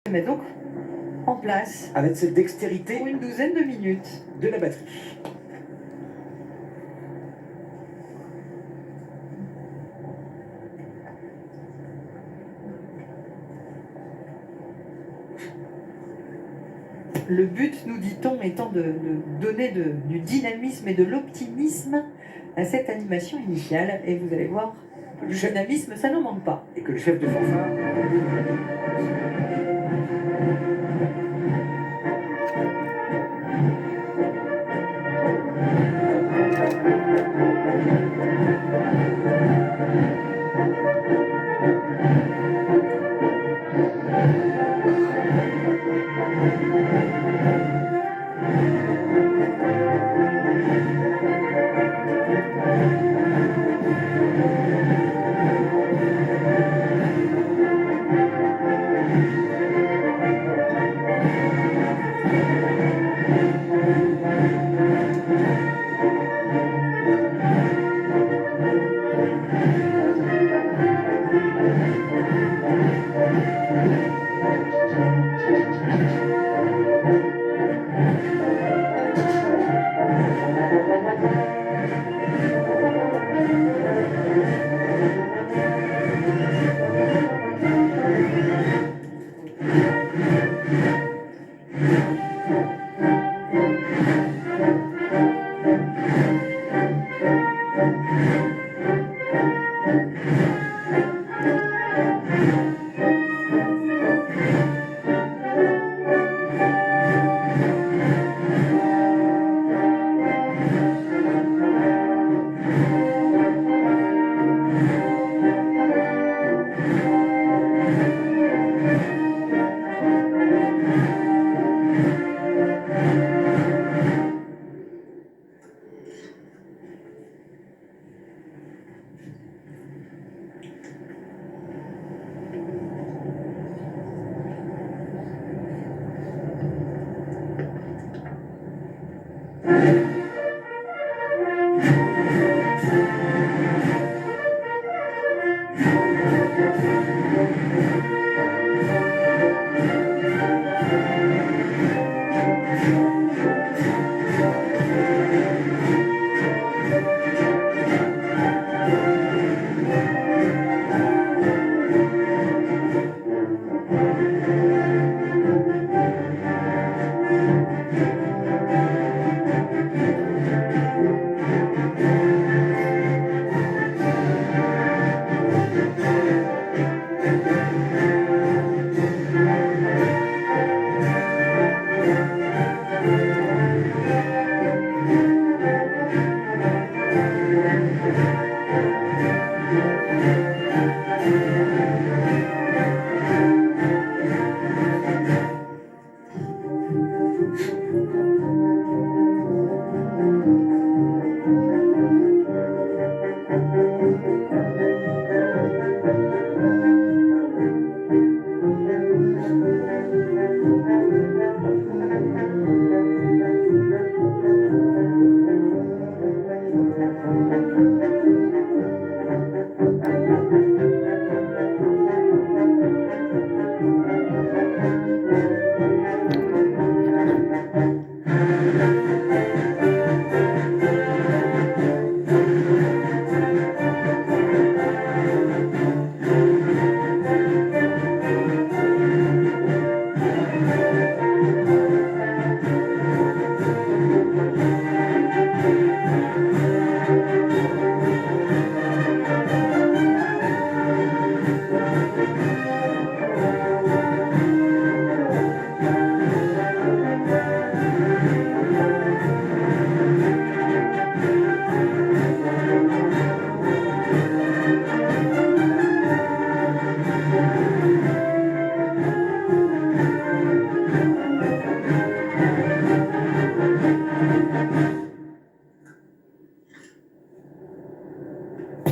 Se mettre donc en place avec cette dextérité pour une douzaine de minutes. de la batterie. Le but, nous dit-on, étant de donner du dynamisme et de l'optimisme à cette animation initiale. Et vous allez voir, le dynamisme, ça n'en manque pas. Et que le chef de fanfare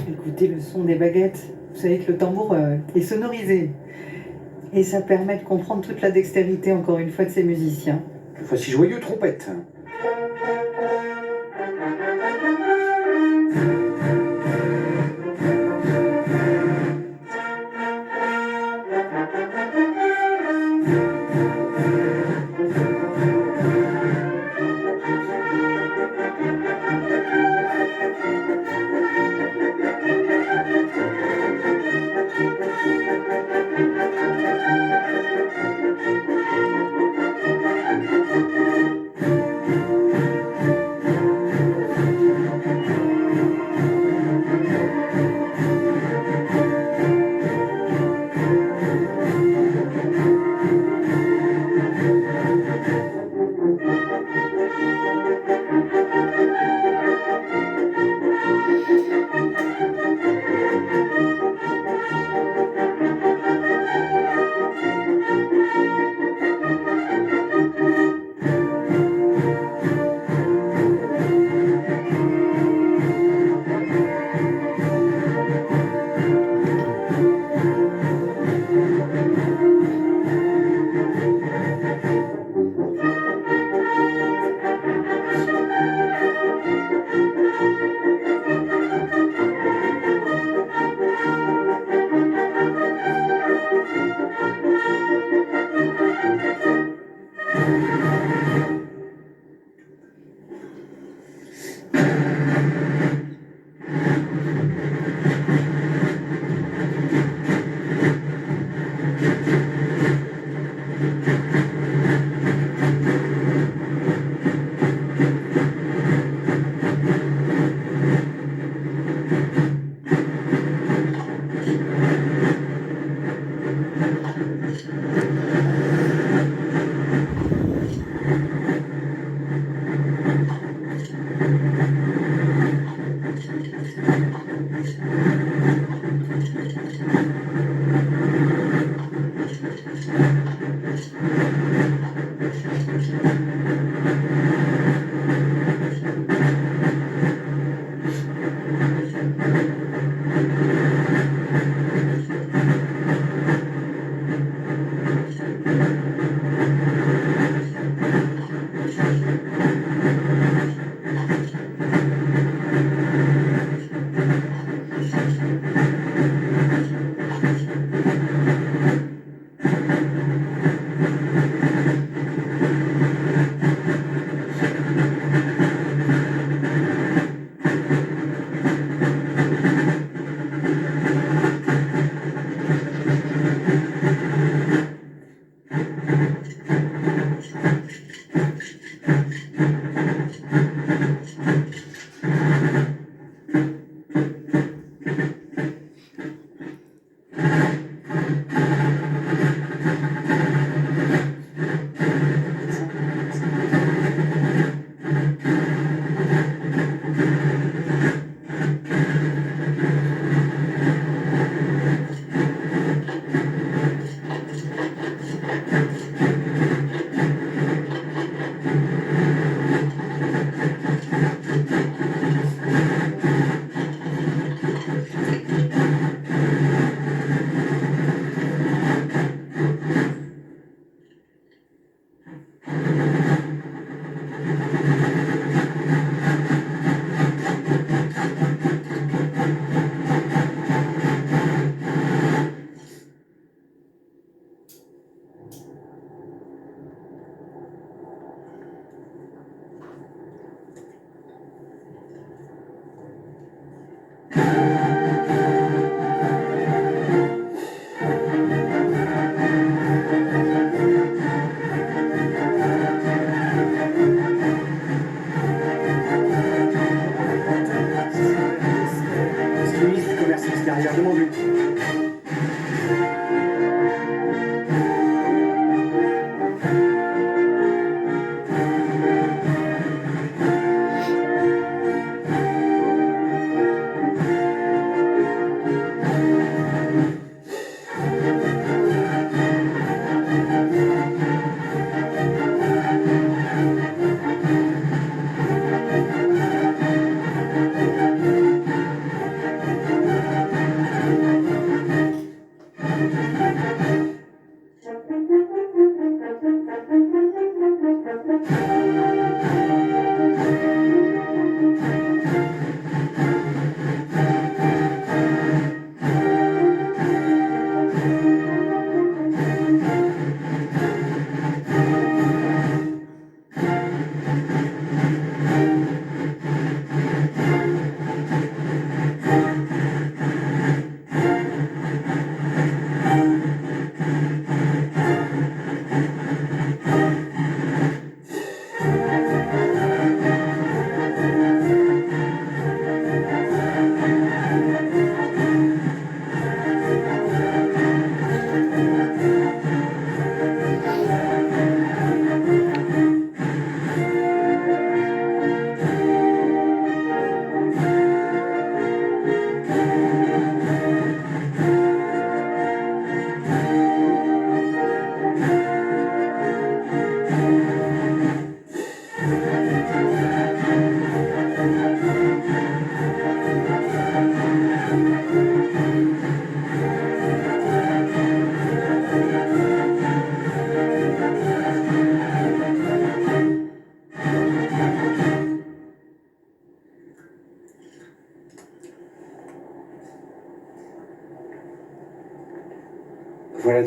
Écoutez le son des baguettes. Vous savez que le tambour est sonorisé. Et ça permet de comprendre toute la dextérité, encore une fois, de ces musiciens. Voici joyeux trompette.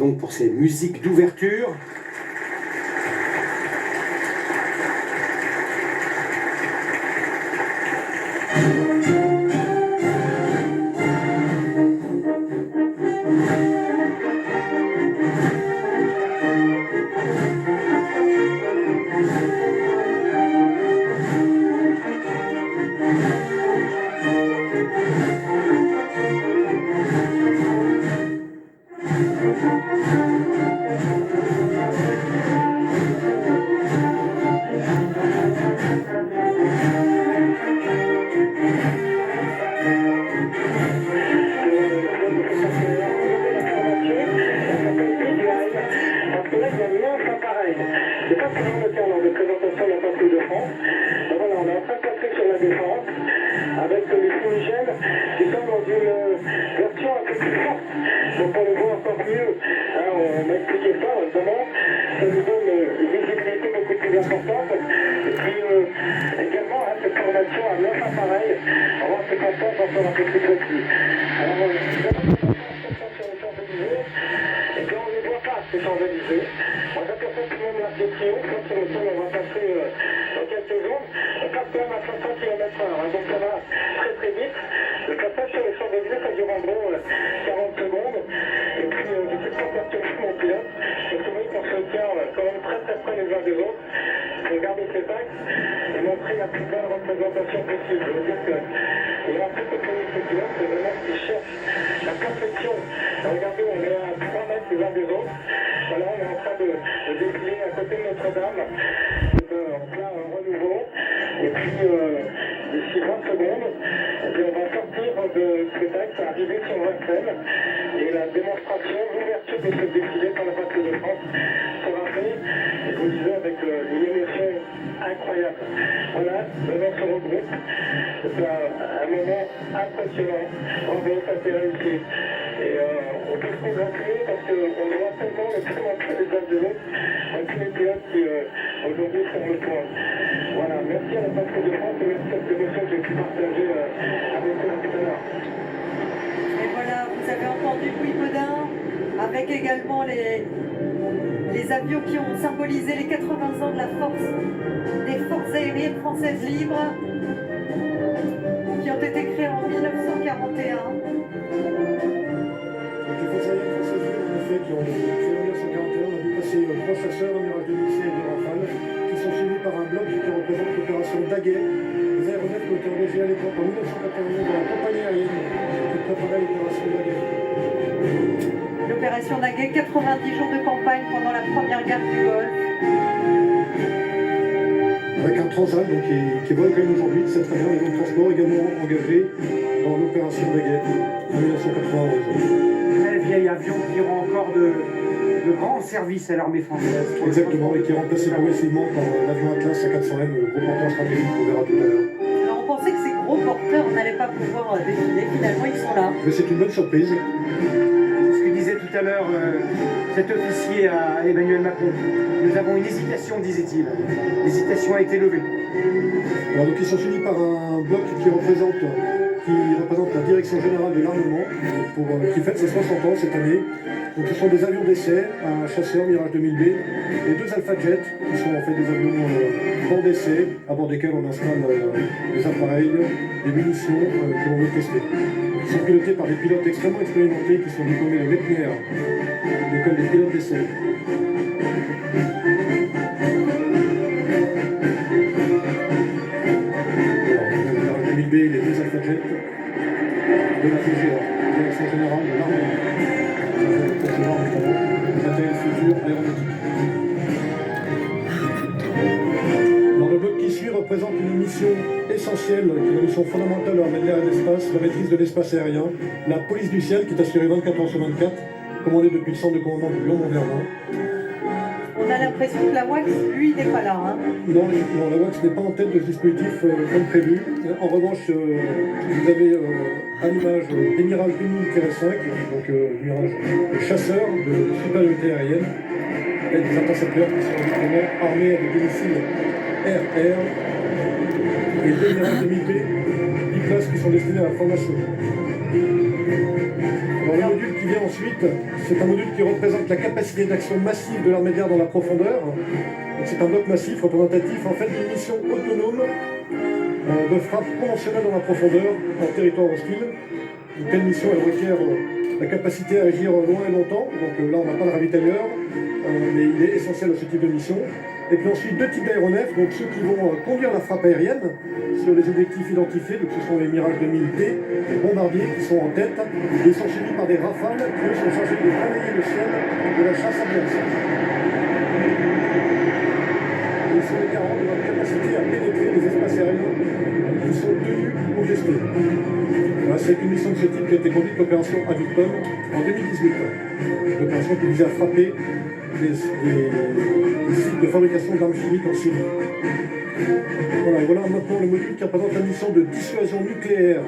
donc pour ces musiques d'ouverture. C'est pas très long le temps lors de présentation de la patrouille de France. Ben voilà, on est en train de passer sur la défense avec les fumigènes qui sont dans une version un peu plus forte. Donc on les voit encore mieux. Hein, on m'a expliqué ça notamment. Ça nous donne une visibilité beaucoup plus importante. Et puis également cette formation à 9 appareils. On va voir ces campagnes encore un peu plus précis. Alors sur les Champs-Élysées, et puis on ne les voit pas ces Champs-Élysées. On aperçoit tout de même l'Arc de Triomphe, là sur lequel on va passer dans quelques secondes. On passe quand même à 500 km/h, hein, donc ça va très très vite. Le passage sur les Champs-Élysées, ça dure en gros 40 secondes. Et puis j'essaie de pas perturber mon pilote, parce que vous voyez qu'on se tient quand même très très près les uns des autres pour garder ses axes et montrer la plus belle représentation possible. Je veux dire que il y a un peu de ce pilote, c'est vraiment ce qui cherche la perfection. Regardez, on est à 3 mètres les uns des autres. Voilà, on est en train de défiler à côté de Notre-Dame, en plein renouveau. Et puis, d'ici 20 secondes, et puis on va sortir de cet axe, arriver sur Vincennes. Et la démonstration, l'ouverture de ce défilé par la patrouille de France sera faite, et je vous le disais, avec une émotion incroyable. Voilà, maintenant on se regroupe. C'est un moment impressionnant. Bravo, ça s'est réussi. Et on peut se congratuler parce qu'on voit tellement le plus entre les uns des autres, avec tous les pilotes qui aujourd'hui sont le point. Voilà, merci à la patrouille de France et merci à cette émotion que j'ai pu partager avec vous tout à l'heure. Et voilà, vous avez entendu Louis Baudin, avec également les avions qui ont symbolisé les 80 ans de la force, des forces aériennes françaises libres, qui ont été créées en 1941. Les forces aériennes françaises libres, en effet, qui ont été créées en 1941, on a vu passer 3 chasseurs, un Mirage 2000C et 2 Rafales, qui sont suivis par un bloc qui représente l'opération Daguet. Les aéronefs qui ont été engagés à l'époque en 1991 dans la compagnie aérienne qui préparait l'opération Daguet. L'opération Daguet, 90 jours de campagne pendant la première guerre du Golfe. Avec un Transal donc, qui vole quand même aujourd'hui, c'est très bien, les vols de transport également engagés dans l'opération Daguet en 1991. Très vieil avion qui rend encore de grands services à l'armée française. Exactement, et qui est remplacé progressivement par l'avion Atlas A400M, le gros porteur stratégique qu'on verra tout à l'heure. Alors on pensait que ces gros porteurs n'allaient pas pouvoir défiler, finalement ils sont là. Mais c'est une bonne surprise. C'est ce que disait tout à l'heure cet officier à Emmanuel Macron. Nous avons une hésitation, disait-il. L'hésitation a été levée. Alors donc ils sont suivis par un bloc qui représente la direction générale de l'armement, qui fête ses 60 ans cette année. Donc ce sont des avions d'essai, un chasseur Mirage 2000B et 2 Alpha Jet, qui sont en fait des avions bord d'essai, à bord desquels on installe des appareils, des munitions que l'on veut tester. Ils sont pilotés par des pilotes extrêmement expérimentés qui sont diplômés de l'EPNER, l'école des pilotes d'essai. B, les 2 Alpha Jet de la DGA, Direction Générale de l'Armée, pour ce genre de travaux, des matériels futurs aéronautiques. Alors, le bloc qui suit représente une mission essentielle, qui est une mission fondamentale de l'armée de l'air et de l'espace, la maîtrise de l'espace aérien, la police du ciel qui est assurée 24 heures sur 24, commandée depuis le centre de commandement du Lyon-Mont-Verdun. On a l'impression que la WAX, lui, n'est pas là. Hein. Non, la WAX n'est pas en tête de ce dispositif comme prévu. En revanche, vous avez à l'image des Mirage 2000-5, donc Mirage chasseurs de supériorité aérienne, et des intercepteurs qui sont évidemment armés avec des missiles air-air, et 2 Mirage 2000B, biplaces qui sont destinés à la formation. Alors, le module qui vient ensuite, c'est un module qui représente la capacité d'action massive de l'armée de l'air dans la profondeur. Donc, c'est un bloc massif représentatif en fait d'une mission autonome de frappe conventionnelle dans la profondeur en territoire hostile. Une telle mission, elle requiert la capacité à agir loin et longtemps. Donc là, on n'a pas le ravitailleur, mais il est essentiel à ce type de mission. Et puis ensuite, deux types d'aéronefs, donc ceux qui vont conduire la frappe aérienne sur les objectifs identifiés, donc ce sont les Mirage 2000T, les bombardiers qui sont en tête, et ils sont suivis par des Rafales qui eux, sont chargés de balayer le ciel de la chasse aviatique. Ils sont les garants de notre capacité à pénétrer les espaces aériens qui sont tenus ou gestés. Voilà, c'est une mission de ce type qui a été conduite, l'opération Aducton, en 2018. L'opération qui visait à frapper des sites de fabrication d'armes chimiques en Syrie. Voilà, et voilà maintenant le module qui représente la mission de dissuasion nucléaire.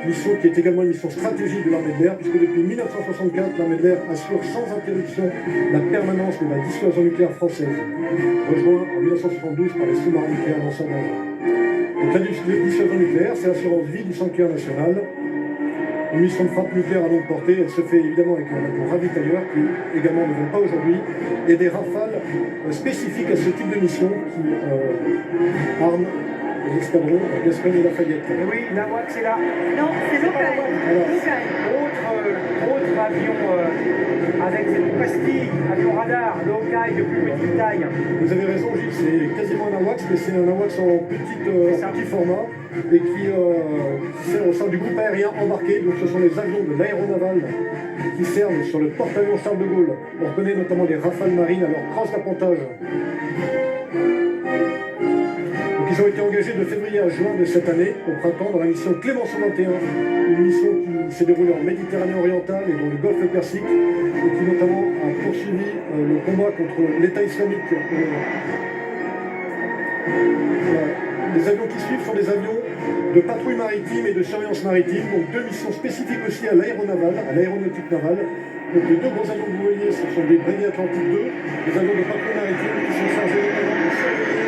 Mission qui est également une mission stratégique de l'armée de l'air, puisque depuis 1964, l'armée de l'air assure sans interruption la permanence de la dissuasion nucléaire française, rejoint en 1972 par les sous-marins nucléaires lanceurs d'engins. Donc la dissuasion nucléaire, c'est l'assurance vie du sanctuaire national. Une mission de frappe nucléaire à longue portée, elle se fait évidemment avec un ravitailleur qui également ne vient pas aujourd'hui, et des rafales spécifiques à ce type de mission qui arment l'escadron Gascogne et Lafayette. Et oui, l'AWACS est là. Non, c'est Lokai. Alors, Lokai. Autre avion avec cette pastille, avion radar, Lokai de plus petite taille. vous avez raison, Gilles, c'est quasiment un AWACS, mais c'est un AWACS en petit format et qui sert au sein du groupe aérien embarqué. Donc ce sont les avions de l'aéronavale qui servent sur le porte-avions Charles de Gaulle. On reconnaît notamment les Rafales marines à leur crosse d'appontage. Donc ils ont été engagés de février à juin de cette année, au printemps, dans la mission Clémenceau 21, une mission qui s'est déroulée en Méditerranée orientale et dans le Golfe Persique, et qui notamment a poursuivi le combat contre l'État islamique. Les avions qui suivent sont des avions de patrouille maritime et de surveillance maritime, donc deux missions spécifiques aussi à l'aéronavale, à l'aéronautique navale. Donc les deux gros avions que vous voyez, ce sont des Brady Atlantique 2, des avions de patrouille maritime qui sont chargés notamment de surveiller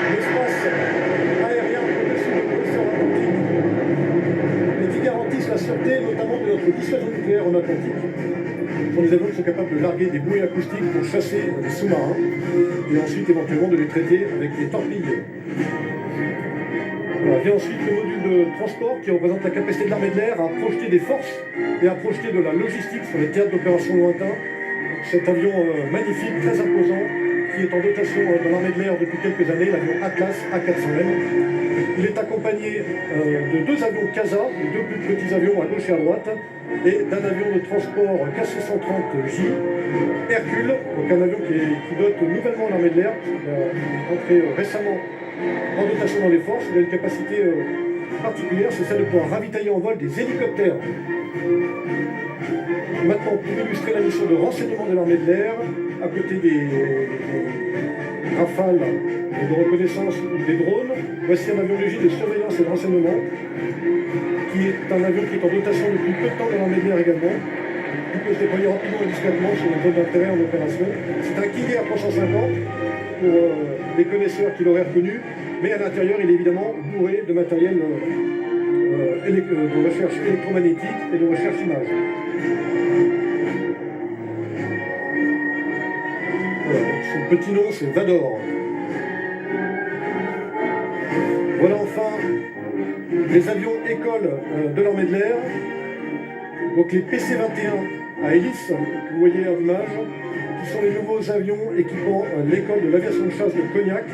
l'espace aérien au-dessus de l'océan Atlantique et qui garantissent la sûreté notamment de notre dissuasion nucléaire en Atlantique. Ce sont des avions qui sont capables de larguer des bouées acoustiques pour chasser des sous-marins et ensuite éventuellement de les traiter avec des torpilles. Voilà, vient ensuite le module de transport qui représente la capacité de l'armée de l'air à projeter des forces et à projeter de la logistique sur les théâtres d'opérations lointains. Cet avion magnifique, très imposant, qui est en dotation dans l'armée de l'air depuis quelques années, l'avion Atlas A400M. Il est accompagné de deux avions CASA, les deux plus petits avions à gauche et à droite, et d'un avion de transport KC-130J, Hercule, donc un avion qui dote nouvellement l'armée de l'air, qui est entré récemment en dotation dans les forces. Il a une capacité particulière, c'est celle de pouvoir ravitailler en vol des hélicoptères. Maintenant, pour illustrer la mission de renseignement de l'armée de l'air, à côté des rafales de reconnaissance ou des drones, voici un avion léger de surveillance et de renseignement, qui est un avion qui est en dotation depuis peu de temps dans l'armée de l'air également, qui peut se déployer rapidement et discrètement sur une zone d'intérêt en opération. C'est un King Air 350 pour les connaisseurs qui l'auraient reconnu, mais à l'intérieur, il est évidemment bourré de matériel de recherche électromagnétique et de recherche image. Voilà, son petit nom, c'est Vador. Voilà enfin les avions écoles de l'armée de l'air. Donc les PC-21 à hélice, que vous voyez à l'image, qui sont les nouveaux avions équipant l'école de l'aviation de chasse de Cognac.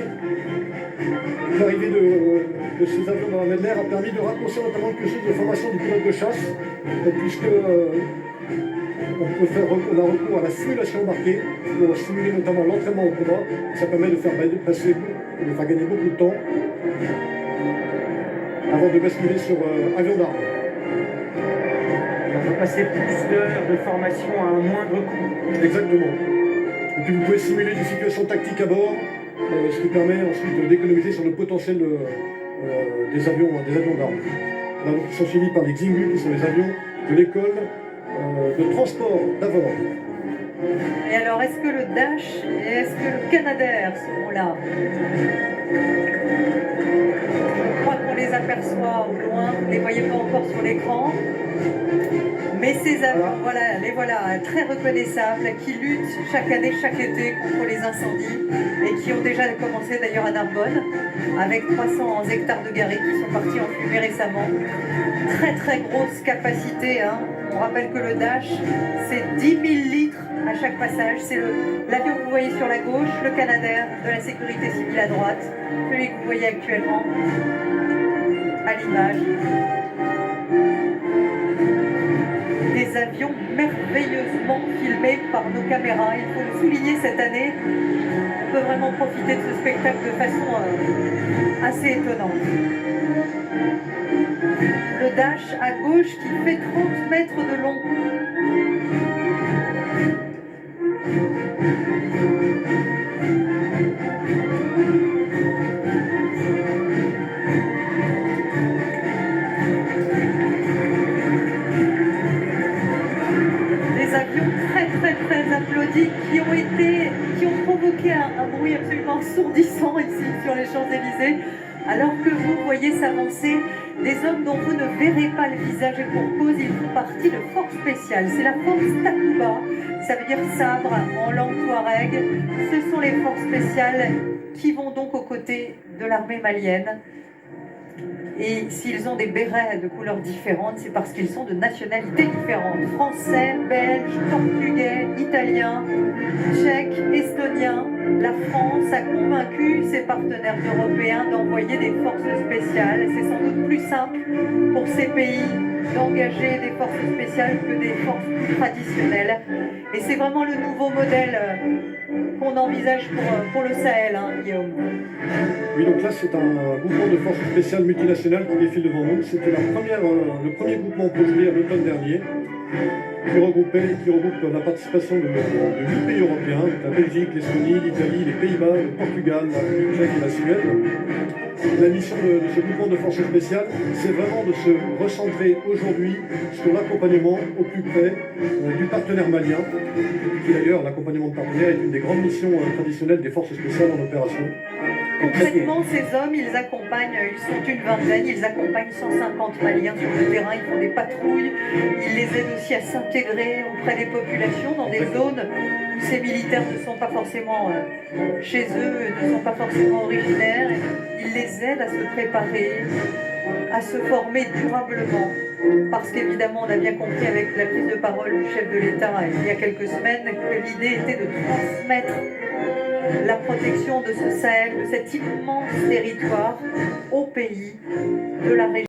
L'arrivée de ces avions dans l'armée de l'air a permis de raccourcir notamment le cursus de formation du pilote de chasse, puisque on peut faire recours à la simulation embarquée pour simuler notamment l'entraînement au combat. Ça permet de faire gagner beaucoup de temps avant de basculer sur avion d'armes. On peut passer plus d'heures de formation à un moindre coût. Exactement. Et puis vous pouvez simuler des situations tactiques à bord, ce qui permet ensuite d'économiser sur le potentiel des avions d'armes. Là, donc, ils sont suivis par les Xingu, qui sont les avions de l'école de transport d'abord. Et alors, est-ce que le Dash et est-ce que le Canadair seront là? Je crois qu'on les aperçoit au loin, vous ne les voyez pas encore sur l'écran. Mais ces avions, voilà, les voilà, très reconnaissables, qui luttent chaque année, chaque été contre les incendies et qui ont déjà commencé d'ailleurs à Narbonne, avec 300 hectares de garrigue qui sont partis en fumée récemment. Très très grosse capacité, hein. On rappelle que le Dash, c'est 10 000 litres à chaque passage. C'est l'avion que vous voyez sur la gauche, le Canadair de la sécurité civile à droite, celui que vous voyez actuellement à l'image. Des avions merveilleusement filmés par nos caméras. Il faut le souligner cette année. On peut vraiment profiter de ce spectacle de façon assez étonnante. Le Dash à gauche qui fait 30 mètres de long. Des avions très applaudis qui ont provoqué un bruit absolument assourdissant ici sur les Champs-Élysées, alors que vous voyez s'avancer des hommes dont vous ne verrez pas le visage et pour cause, ils font partie de forces spéciales. C'est la force Takuba, ça veut dire sabre en langue touareg. Ce sont les forces spéciales qui vont donc aux côtés de l'armée malienne. Et s'ils ont des bérets de couleurs différentes, c'est parce qu'ils sont de nationalités différentes. Français, belges, portugais, italiens, tchèques, estoniens. La France a convaincu ses partenaires européens d'envoyer des forces spéciales. C'est sans doute plus simple pour ces pays d'engager des forces spéciales que des forces plus traditionnelles. Et c'est vraiment le nouveau modèle qu'on envisage pour le Sahel, hein, Guillaume. Oui, donc là, c'est un groupement de forces spéciales multinationales qui défile devant nous. C'était le premier groupement posé à l'automne dernier, qui regroupe la participation de 8 pays européens, la Belgique, l'Estonie, l'Italie, les Pays-Bas, le Portugal, la République tchèque et la Suède. La mission de ce groupement de forces spéciales, c'est vraiment de se recentrer aujourd'hui sur l'accompagnement au plus près du partenaire malien, qui d'ailleurs, l'accompagnement de partenaire est une des grandes missions traditionnelles des forces spéciales en opération. Concrètement, ces hommes, ils sont une vingtaine, ils accompagnent 150 Maliens sur le terrain, ils font des patrouilles, ils les aident aussi à s'intégrer auprès des populations dans des zones où ces militaires ne sont pas forcément chez eux, ne sont pas forcément originaires. Ils les aident à se préparer, à se former durablement. Parce qu'évidemment, on a bien compris avec la prise de parole du chef de l'État il y a quelques semaines que l'idée était de transmettre la protection de ce Sahel, de cet immense territoire aux pays de la région.